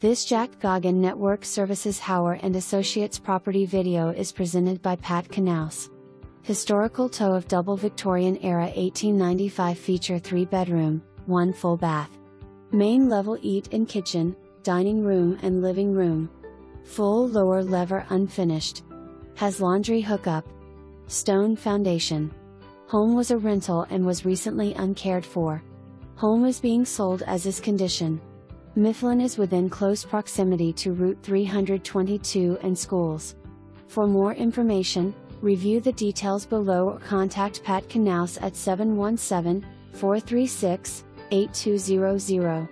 This Jack Gaughen Network Services Hauer and Associates property video is presented by PAJT Knouse. Historical Tow of Double Victorian era 1895 feature 3-bedroom, 1 full bath. Main level eat-in kitchen, dining room and living room. Full lower lever unfinished. Has laundry hookup. Stone foundation. Home was a rental and was recently uncared for. Home is being sold as is condition. Mifflin is within close proximity to Route 322 and schools. For more information, review the details below or contact PAJT Knouse at 717-436-8200.